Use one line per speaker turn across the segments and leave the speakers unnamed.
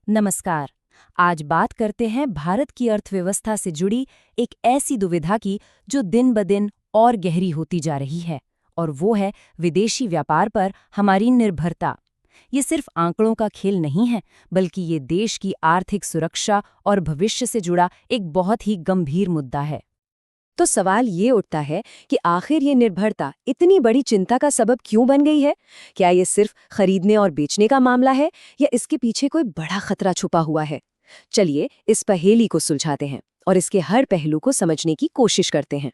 नमस्कार। आज बात करते हैं भारत की अर्थव्यवस्था से जुड़ी एक ऐसी दुविधा की जो दिन ब दिन और गहरी होती जा रही है, और वो है विदेशी व्यापार पर हमारी निर्भरता। ये सिर्फ आंकड़ों का खेल नहीं है, बल्कि ये देश की आर्थिक सुरक्षा और भविष्य से जुड़ा एक बहुत ही गंभीर मुद्दा है।
तो सवाल ये उठता है कि आखिर ये निर्भरता इतनी बड़ी चिंता का सबब क्यों बन गई है? क्या ये सिर्फ खरीदने और बेचने का मामला है या इसके पीछे कोई बड़ा खतरा छुपा हुआ है? चलिए इस पहेली को सुलझाते हैं और इसके हर पहलू को समझने की कोशिश करते हैं।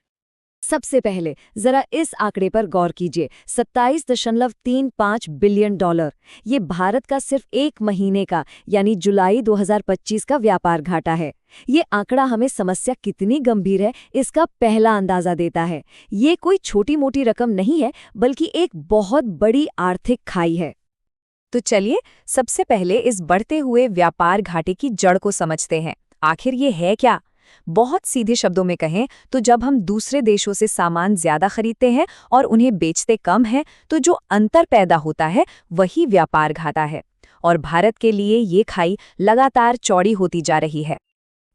सबसे पहले जरा इस आंकड़े पर गौर कीजिए, 27.35 बिलियन डॉलर। ये भारत का सिर्फ एक महीने का यानी जुलाई 2025 का व्यापार घाटा है। ये आंकड़ा हमें समस्या कितनी गंभीर है इसका पहला अंदाजा देता है। ये कोई छोटी मोटी रकम नहीं है, बल्कि एक बहुत बड़ी आर्थिक खाई है।
तो चलिए सबसे पहले इस बढ़ते हुए व्यापार घाटे की जड़ को समझते हैं। आखिर ये है क्या? बहुत सीधे शब्दों में कहें तो जब हम दूसरे देशों से सामान ज्यादा खरीदते हैं और उन्हें बेचते कम हैं, तो जो अंतर पैदा होता है वही व्यापार घाटा है। और भारत के लिए ये खाई लगातार चौड़ी होती जा रही है।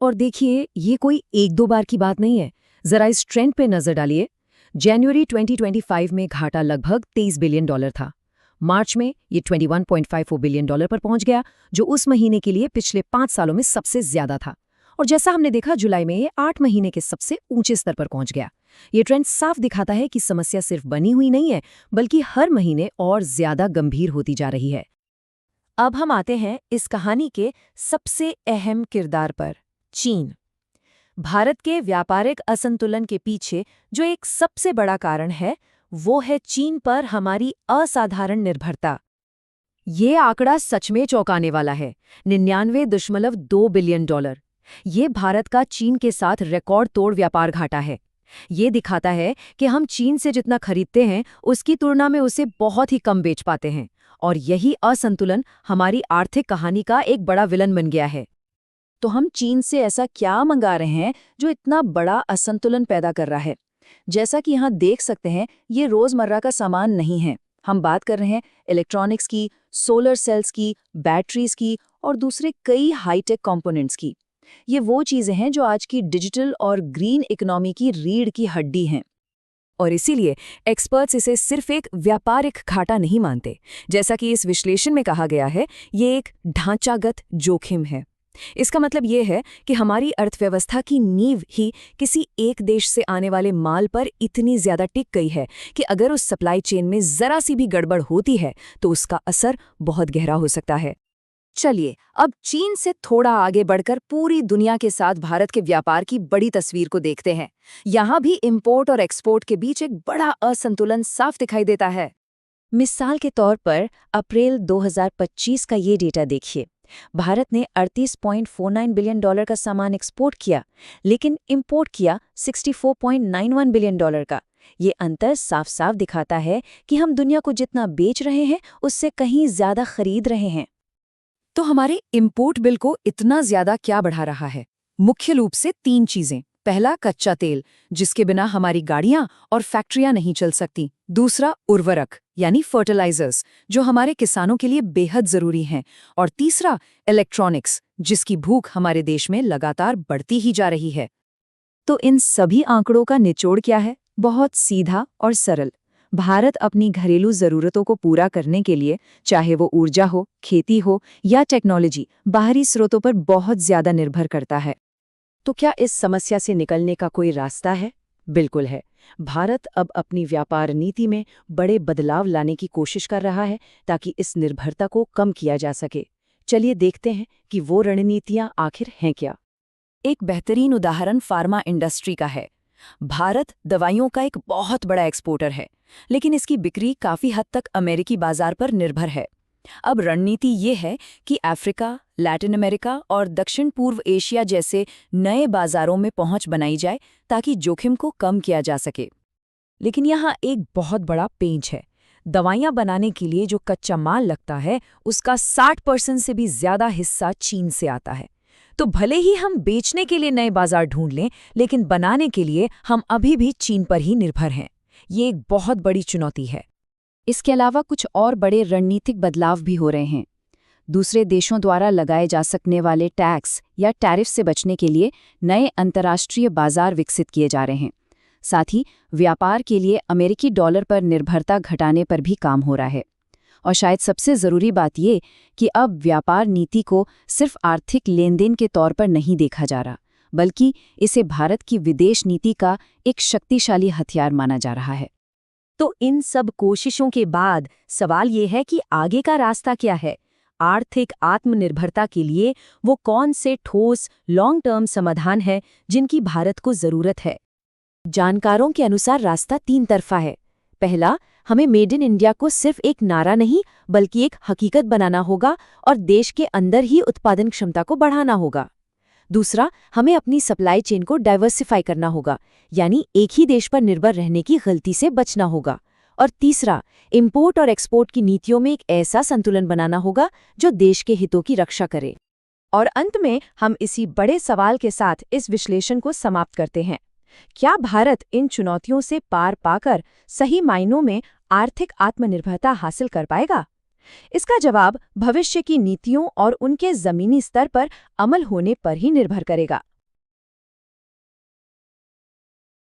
और देखिए, ये कोई एक दो बार की बात नहीं है। जरा इस ट्रेंड पे नजर डालिए। जनवरी 2025 में घाटा लगभग 23 बिलियन डॉलर था। मार्च में ये 21.54 बिलियन डॉलर पर पहुंच गया, जो उस महीने के लिए पिछले 5 सालों में सबसे ज्यादा था। और जैसा हमने देखा, जुलाई में ये 8 महीने के सबसे ऊंचे स्तर पर पहुंच गया। ये ट्रेंड साफ दिखाता है कि समस्या सिर्फ बनी हुई नहीं है, बल्कि हर महीने और ज्यादा गंभीर होती जा रही है।
अब हम आते हैं इस कहानी के सबसे अहम किरदार पर, चीन। भारत के व्यापारिक असंतुलन के पीछे जो एक सबसे बड़ा कारण है, वो है चीन पर हमारी असाधारण निर्भरता।
ये आंकड़ा सच में चौंकाने वाला है, 99.2 बिलियन डॉलर। ये भारत का चीन के साथ रिकॉर्ड तोड़ व्यापार घाटा है। ये दिखाता है कि हम चीन से जितना खरीदते हैं उसकी तुलना में उसे बहुत ही कम बेच पाते हैं, और यही असंतुलन हमारी आर्थिक कहानी का एक बड़ा विलन बन गया है।
तो हम चीन से ऐसा क्या मंगा रहे हैं जो इतना बड़ा असंतुलन पैदा कर रहा है? जैसा कि यहाँ देख सकते हैं, ये रोजमर्रा का सामान नहीं है। हम बात कर रहे हैं इलेक्ट्रॉनिक्स की, सोलर सेल्स की, बैटरीज की और दूसरे कई हाईटेक कंपोनेंट्स की। ये वो चीजें हैं जो आज की डिजिटल और ग्रीन इकोनॉमी की रीढ़ की हड्डी हैं।
और इसीलिए एक्सपर्ट्स इसे सिर्फ एक व्यापारिक घाटा नहीं मानते। जैसा कि इस विश्लेषण में कहा गया है, ये एक ढांचागत जोखिम है। इसका मतलब ये है कि हमारी अर्थव्यवस्था की नींव ही किसी एक देश से आने वाले माल पर इतनी ज्यादा टिक गई है कि अगर उस सप्लाई चेन में जरा सी भी गड़बड़ होती है तो उसका असर बहुत गहरा हो सकता है।
चलिए अब चीन से थोड़ा आगे बढ़कर पूरी दुनिया के साथ भारत के व्यापार की बड़ी तस्वीर को देखते हैं। यहाँ भी इंपोर्ट और एक्सपोर्ट के बीच एक बड़ा असंतुलन साफ दिखाई देता है। मिसाल के तौर पर अप्रैल 2025 का ये डेटा देखिए। भारत ने 38.49 बिलियन डॉलर का सामान एक्सपोर्ट किया, लेकिन इंपोर्ट किया 64.91 बिलियन डॉलर का। ये अंतर साफ साफ दिखाता है कि हम दुनिया को जितना बेच रहे हैं उससे कहीं ज्यादा खरीद रहे हैं।
तो हमारे इंपोर्ट बिल को इतना ज्यादा क्या बढ़ा रहा है? मुख्य रूप से 3 चीजें। पहला, कच्चा तेल, जिसके बिना हमारी गाड़ियां और फैक्ट्रियां नहीं चल सकती। दूसरा, उर्वरक यानी फर्टिलाइजर्स, जो हमारे किसानों के लिए बेहद जरूरी हैं। और तीसरा, इलेक्ट्रॉनिक्स, जिसकी भूख हमारे देश में लगातार बढ़ती ही जा रही है।
तो इन सभी आंकड़ों का निचोड़ क्या है? बहुत सीधा और सरल। भारत अपनी घरेलू जरूरतों को पूरा करने के लिए, चाहे वो ऊर्जा हो, खेती हो या टेक्नोलॉजी, बाहरी स्रोतों पर बहुत ज्यादा निर्भर करता है। तो क्या इस समस्या से निकलने का कोई रास्ता है? बिल्कुल है। भारत अब अपनी व्यापार नीति में बड़े बदलाव लाने की कोशिश कर रहा है ताकि इस निर्भरता को कम किया जा सके। चलिए देखते हैं कि वो रणनीतियां आखिर हैं क्या।
एक बेहतरीन उदाहरण फार्मा इंडस्ट्री का है। भारत दवाइयों का एक बहुत बड़ा एक्सपोर्टर है, लेकिन इसकी बिक्री काफी हद तक अमेरिकी बाजार पर निर्भर है। अब रणनीति ये है कि अफ्रीका, लैटिन अमेरिका और दक्षिण पूर्व एशिया जैसे नए बाजारों में पहुंच बनाई जाए ताकि जोखिम को कम किया जा सके।
लेकिन यहाँ एक बहुत बड़ा पेंच है। दवाइयाँ बनाने के लिए जो कच्चा माल लगता है, उसका 60% से भी ज्यादा हिस्सा चीन से आता है। तो भले ही हम बेचने के लिए नए बाजार ढूंढ लें, लेकिन बनाने के लिए हम अभी भी चीन पर ही निर्भर हैं। ये एक बहुत बड़ी चुनौती है।
इसके अलावा कुछ और बड़े रणनीतिक बदलाव भी हो रहे हैं।
दूसरे देशों द्वारा लगाए जा सकने वाले टैक्स या टैरिफ से बचने के लिए नए अंतर्राष्ट्रीय बाजार विकसित किए जा रहे हैं। साथ ही व्यापार के लिए अमेरिकी डॉलर पर निर्भरता घटाने पर भी काम हो रहा है। और शायद सबसे ज़रूरी बात ये कि अब व्यापार नीति को सिर्फ आर्थिक लेनदेन के तौर पर नहीं देखा जा रहा, बल्कि इसे भारत की विदेश नीति का एक शक्तिशाली हथियार माना जा रहा है।
तो इन सब कोशिशों के बाद सवाल ये है कि आगे का रास्ता क्या है? आर्थिक आत्मनिर्भरता के लिए वो कौन से ठोस लॉन्ग टर्म समाधान हैं जिनकी भारत को जरूरत है? जानकारों के अनुसार रास्ता 3 तरफा है। पहला, हमें मेड इन इंडिया को सिर्फ एक नारा नहीं बल्कि एक हकीकत बनाना होगा और देश के अंदर ही उत्पादन क्षमता को बढ़ाना होगा। दूसरा, हमें अपनी सप्लाई चेन को डाइवर्सिफाई करना होगा, यानी एक ही देश पर निर्भर रहने की गलती से बचना होगा। और तीसरा, इंपोर्ट और एक्सपोर्ट की नीतियों में एक ऐसा संतुलन बनाना होगा जो देश के हितों की रक्षा करे। और अंत में हम इसी बड़े सवाल के साथ इस विश्लेषण को समाप्त करते हैं। क्या भारत इन चुनौतियों से पार पाकर सही मायनों में आर्थिक आत्मनिर्भरता हासिल कर पाएगा? इसका जवाब भविष्य की नीतियों और उनके जमीनी स्तर पर अमल होने पर ही निर्भर करेगा।